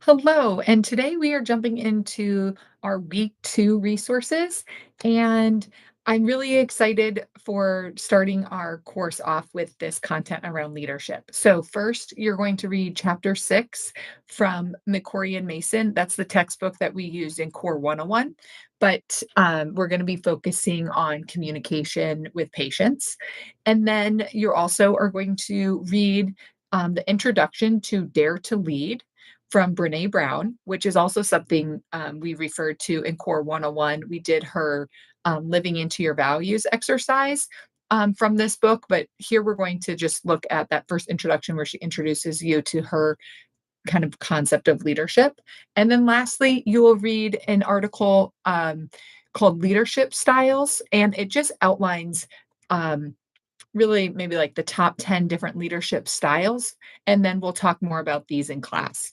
Hello, and today we are jumping into our week 2 resources. And I'm really excited for starting our course off with this content around leadership. So, first, you're going to read chapter 6 from McCory and Mason. That's the textbook that we used in Core 101. But we're going to be focusing on communication with patients. And then you also are going to read the introduction to Dare to Lead from Brene Brown, which is also something we referred to in Core 101. We did her Living into Your Values exercise from this book, but here we're going to just look at that first introduction where she introduces you to her kind of concept of leadership. And then lastly, you will read an article called Leadership Styles, and it just outlines. Really, maybe like the top 10 different leadership styles. And then we'll talk more about these in class.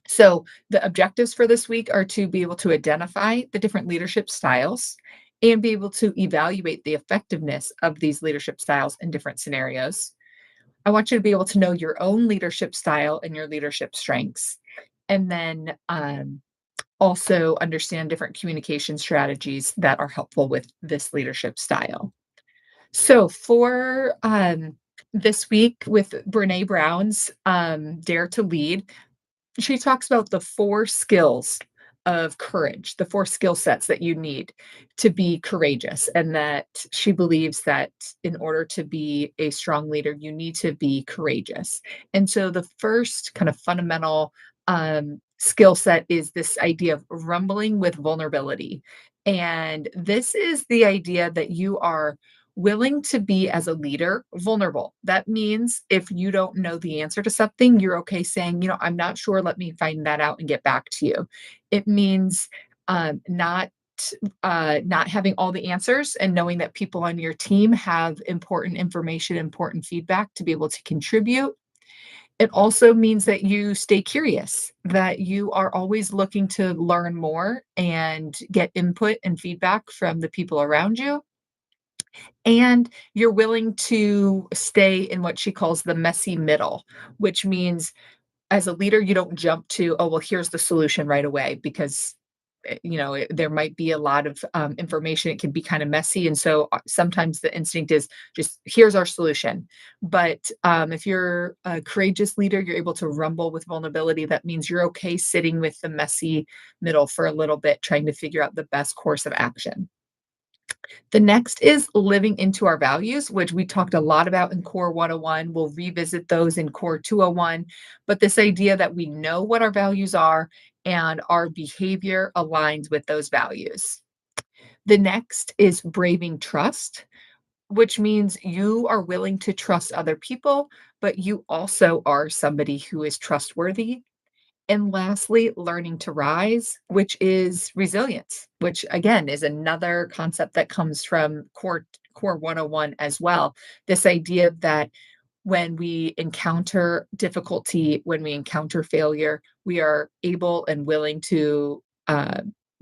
So, the objectives for this week are to be able to identify the different leadership styles and be able to evaluate the effectiveness of these leadership styles in different scenarios. I want you to be able to know your own leadership style and your leadership strengths. And then also understand different communication strategies that are helpful with this leadership style. So, for this week with Brene Brown's Dare to Lead, she talks about the 4 skills of courage, the 4 skill sets that you need to be courageous, and that she believes that in order to be a strong leader, you need to be courageous. And so the first kind of fundamental, skill set is this idea of rumbling with vulnerability. And this is the idea that you are willing to be, as a leader, vulnerable. That means if you don't know the answer to something, you're okay saying, I'm not sure. Let me find that out and get back to you. It means not having all the answers and knowing that people on your team have important information, important feedback to be able to contribute. It also means that you stay curious, that you are always looking to learn more and get input and feedback from the people around you, and you're willing to stay in what she calls the messy middle, which means as a leader, you don't jump to, oh, well, here's the solution right away because there might be a lot of information. It can be kind of messy. And so sometimes the instinct is just, here's our solution. But if you're a courageous leader, you're able to rumble with vulnerability. That means you're okay sitting with the messy middle for a little bit, trying to figure out the best course of action. The next is living into our values, which we talked a lot about in Core 101. We'll revisit those in Core 201. But this idea that we know what our values are and our behavior aligns with those values. The next is braving trust, which means you are willing to trust other people, but you also are somebody who is trustworthy. And lastly, learning to rise, which is resilience, which again is another concept that comes from Core 101 as well. This idea that when we encounter difficulty, when we encounter failure, we are able and willing to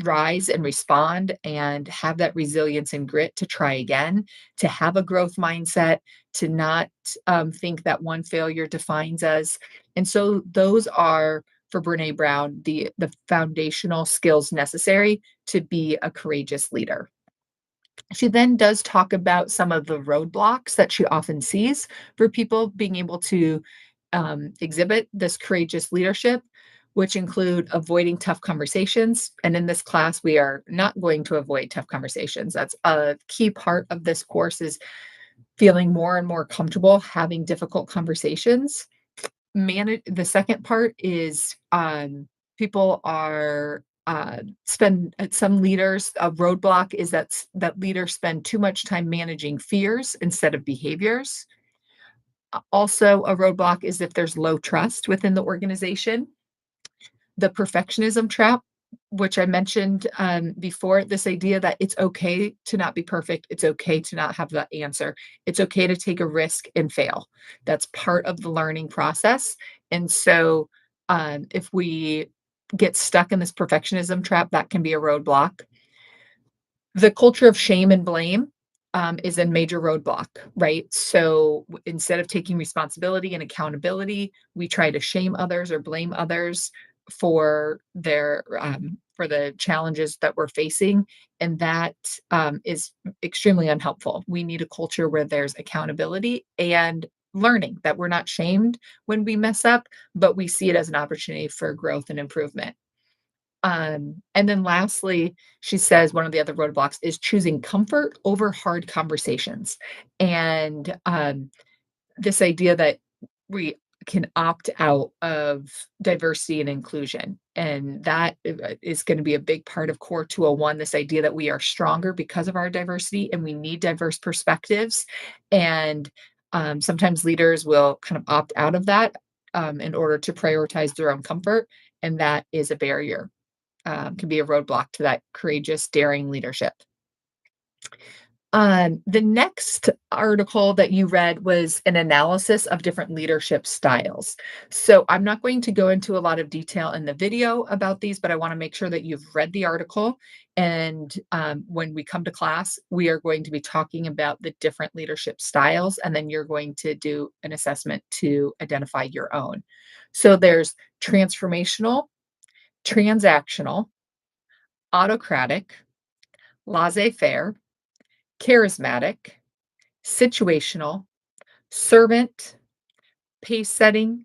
rise and respond and have that resilience and grit to try again, to have a growth mindset, to not think that one failure defines us. And so those are, for Brene Brown, the foundational skills necessary to be a courageous leader. She then does talk about some of the roadblocks that she often sees for people being able to exhibit this courageous leadership, which include avoiding tough conversations. And in this class, we are not going to avoid tough conversations. That's a key part of this course, is feeling more and more comfortable having difficult conversations. The second part is people are spend some leaders, a roadblock is that leaders spend too much time managing fears instead of behaviors. Also, a roadblock is if there's low trust within the organization. The perfectionism trap, which I mentioned before, this idea that it's okay to not be perfect, it's okay to not have the answer, it's okay to take a risk and fail. That's part of the learning process. And so, if we get stuck in this perfectionism trap, that can be a roadblock. The culture of shame and blame is a major roadblock, right? So instead of taking responsibility and accountability, we try to shame others or blame others. for the challenges that we're facing, and that is extremely unhelpful. We need a culture where there's accountability and learning, that we're not shamed when we mess up, but we see it as an opportunity for growth and improvement. And then lastly, she says one of the other roadblocks is choosing comfort over hard conversations. And this idea that we can opt out of diversity and inclusion. And that is going to be a big part of Core 201, this idea that we are stronger because of our diversity and we need diverse perspectives. And sometimes leaders will kind of opt out of that in order to prioritize their own comfort. And that is a barrier, can be a roadblock to that courageous, daring leadership. The next article that you read was an analysis of different leadership styles. So I'm not going to go into a lot of detail in the video about these, but I want to make sure that you've read the article. And when we come to class, we are going to be talking about the different leadership styles, and then you're going to do an assessment to identify your own. So there's transformational, transactional, autocratic, laissez-faire, charismatic, situational, servant, pace setting,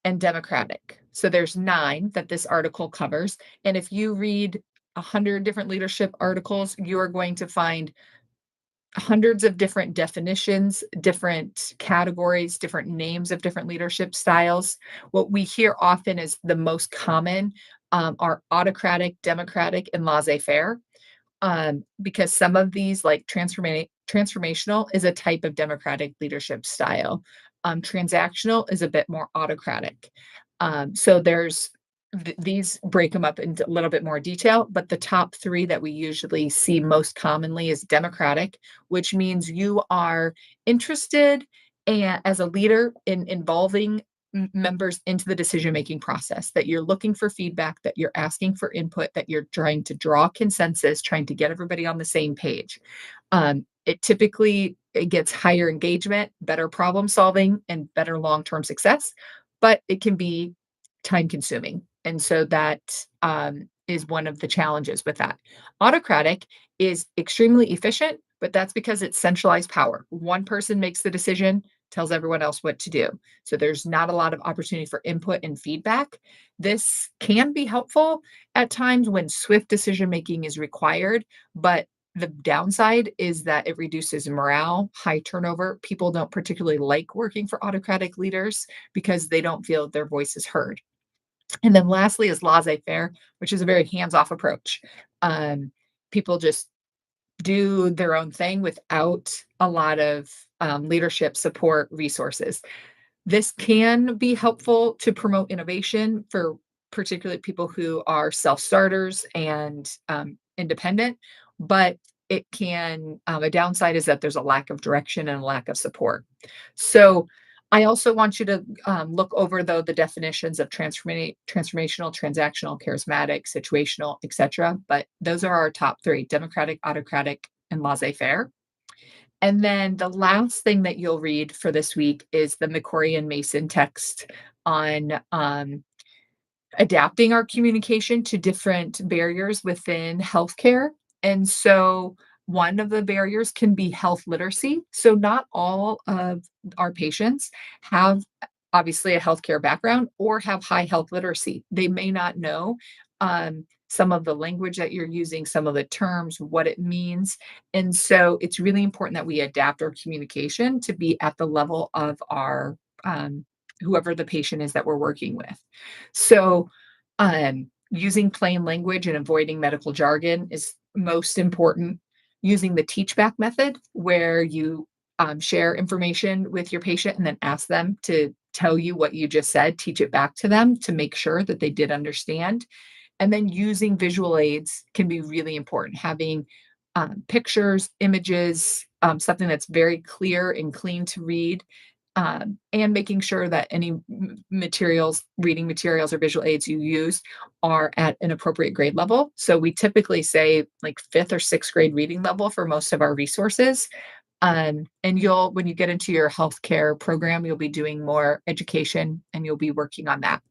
and democratic. So there's 9 that this article covers. And if you read 100 different leadership articles, you are going to find hundreds of different definitions, different categories, different names of different leadership styles. What we hear often is the most common are autocratic, democratic, and laissez-faire. Because some of these, like transformational, is a type of democratic leadership style. Transactional is a bit more autocratic. So these break them up into a little bit more detail, but the top 3 that we usually see most commonly is democratic, which means you are interested as a leader in involving members into the decision making process, that you're looking for feedback, that you're asking for input, that you're trying to draw consensus, trying to get everybody on the same page. It gets higher engagement, better problem solving, and better long-term success, but it can be time consuming. And so that is one of the challenges with that. Autocratic is extremely efficient, but that's because it's centralized power. One person makes the decision, tells everyone else what to do. So there's not a lot of opportunity for input and feedback. This can be helpful at times when swift decision making is required, but the downside is that it reduces morale, high turnover. People don't particularly like working for autocratic leaders because they don't feel their voice is heard. And then lastly is laissez-faire, which is a very hands-off approach. People just do their own thing without a lot of leadership support resources. This can be helpful to promote innovation for particularly people who are self-starters and independent, but a downside is that there's a lack of direction and a lack of support. So I also want you to look over, though, the definitions of transformational, transactional, charismatic, situational, etc. But those are our top 3: democratic, autocratic, and laissez-faire. And then the last thing that you'll read for this week is the McCory and Mason text on adapting our communication to different barriers within healthcare. And so one of the barriers can be health literacy. So not all of our patients have obviously a healthcare background or have high health literacy. They may not know some of the language that you're using, some of the terms, what it means. And so it's really important that we adapt our communication to be at the level of our whoever the patient is that we're working with. So, using plain language and avoiding medical jargon is most important. Using the teach back method, where you share information with your patient and then ask them to tell you what you just said, teach it back to them to make sure that they did understand. And then using visual aids can be really important. Having pictures, images, something that's very clear and clean to read, and making sure that any materials, reading materials or visual aids you use are at an appropriate grade level. So we typically say like 5th or 6th grade reading level for most of our resources. And when you get into your healthcare program, you'll be doing more education and you'll be working on that.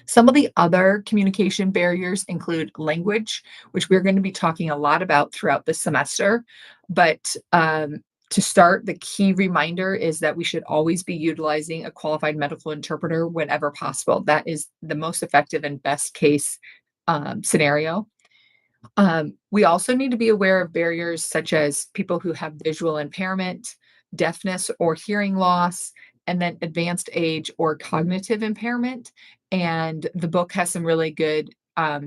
Some of the other communication barriers include language, which we're going to be talking a lot about throughout the semester. But to start, the key reminder is that we should always be utilizing a qualified medical interpreter whenever possible. That is the most effective and best case scenario. We also need to be aware of barriers such as people who have visual impairment, deafness or hearing loss, and then advanced age or cognitive impairment. And the book has some really good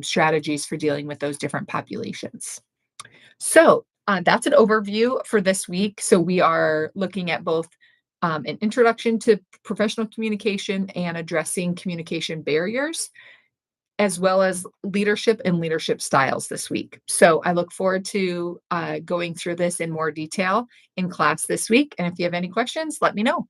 strategies for dealing with those different populations. So that's an overview for this week. So we are looking at both an introduction to professional communication and addressing communication barriers as well as leadership and leadership styles this week. So I look forward to going through this in more detail in class this week. And if you have any questions, let me know.